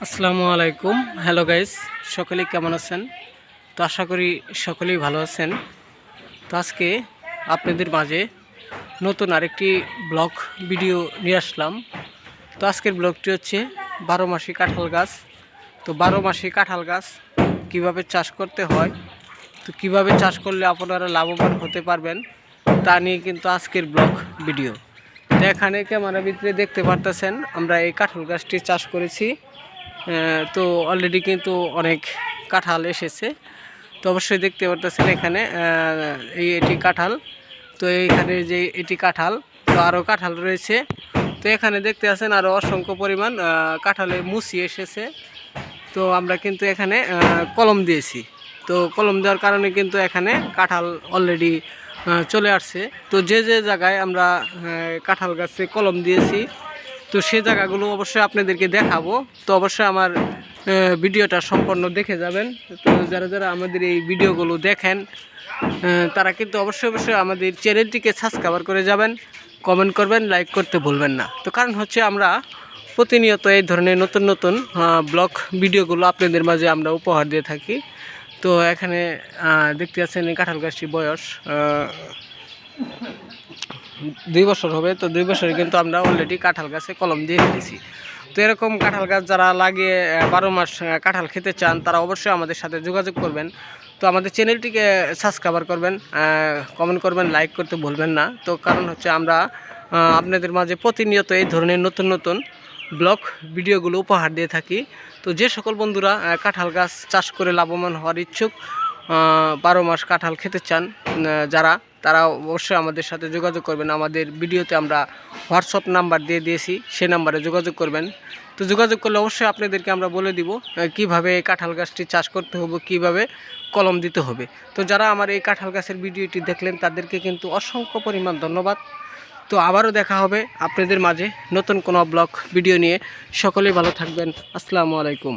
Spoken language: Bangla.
আসসালামু আলাইকুম। হ্যালো গাইস, সকলেই কেমন আছেন? তো আশা করি সকলেই ভালো আছেন। তো আজকে আপনাদের মাঝে নতুন আরেকটি ব্লগ ভিডিও নিয়ে আসলাম। তো আজকের ব্লগটি হচ্ছে 12 মাসি কাঁঠাল গাছ। তো 12 মাসি কাঁঠাল গাছ কিভাবে চাষ করতে হয়, তো কিভাবে চাষ করলে আপনারা লাভবান হতে পারবেন তা নিয়ে কিন্তু আজকের ব্লগ ভিডিও। তো এখানে ক্যামেরার ভিতরে দেখতে পারতেছেন আমরা এই কাঁঠাল গাছটি চাষ করেছি। তো অলরেডি কিন্তু অনেক কাঁঠাল এসেছে। তো অবশ্যই দেখতে পারতেছেন এখানে এটি কাঁঠাল। তো এইখানে যে এটি কাঁঠাল, তো আরও কাঁঠাল রয়েছে। তো এখানে দেখতে আছেন আরও অসংখ্য পরিমাণ কাঁঠালের মুচি এসেছে। তো আমরা কিন্তু এখানে কলম দিয়েছি। তো কলম দেওয়ার কারণে কিন্তু এখানে কাঁঠাল অলরেডি চলে আসছে। তো যে যে জায়গায় আমরা কাঁঠাল গাছে কলম দিয়েছি, তো সে জায়গাগুলো অবশ্যই আপনাদেরকে দেখাবো। তো অবশ্যই আমার ভিডিওটা সম্পূর্ণ দেখে যাবেন। তো যারা যারা আমাদের এই ভিডিওগুলো দেখেন তারা কিন্তু অবশ্যই আমাদের চ্যানেলটিকে সাবস্ক্রাইব করে যাবেন, কমেন্ট করবেন, লাইক করতে ভুলবেন না। তো কারণ হচ্ছে আমরা প্রতিনিয়ত এই ধরনের নতুন নতুন ব্লগ ভিডিওগুলো আপনাদের মাঝে আমরা উপহার দিয়ে থাকি। তো এখানে দেখতে পাচ্ছেন এই কাঁঠাল গাছটির বয়স 2 বছর হবে। তো 2 বছরে কিন্তু আমরা অলরেডি কাঁঠাল গাছে কলম দিয়ে ফেলেছি। তো এরকম কাঁঠাল গাছ যারা লাগিয়ে 12 মাস কাঁঠাল খেতে চান তারা অবশ্যই আমাদের সাথে যোগাযোগ করবেন। তো আমাদের চ্যানেলটিকে সাবস্ক্রাইব করবেন, কমেন্ট করবেন, লাইক করতে ভুলবেন না। তো কারণ হচ্ছে আমরা আপনাদের মাঝে প্রতিনিয়ত এই ধরনের নতুন নতুন ব্লগ ভিডিওগুলো উপহার দিয়ে থাকি। তো যে সকল বন্ধুরা কাঁঠাল গাছ চাষ করে লাভবান হওয়ার ইচ্ছুক, 12 মাস কাঁঠাল খেতে চান যারা, তারা অবশ্যই আমাদের সাথে যোগাযোগ করবেন। আমাদের ভিডিওতে আমরা হোয়াটসঅ্যাপ নাম্বার দিয়ে দিয়েছি, সে নাম্বারে যোগাযোগ করবেন। তো যোগাযোগ করলে অবশ্যই আপনাদেরকে আমরা বলে দিব কিভাবে এই কাঁঠাল গাছটি চাষ করতে হবে, কিভাবে কলম দিতে হবে। তো যারা আমার এই কাঁঠাল গাছের ভিডিওটি দেখলেন তাদেরকে কিন্তু অসংখ্য পরিমাণ ধন্যবাদ। তো আবারও দেখা হবে আপনাদের মাঝে নতুন কোনো ব্লগ ভিডিও নিয়ে। সকলেই ভালো থাকবেন। আসসালামু আলাইকুম।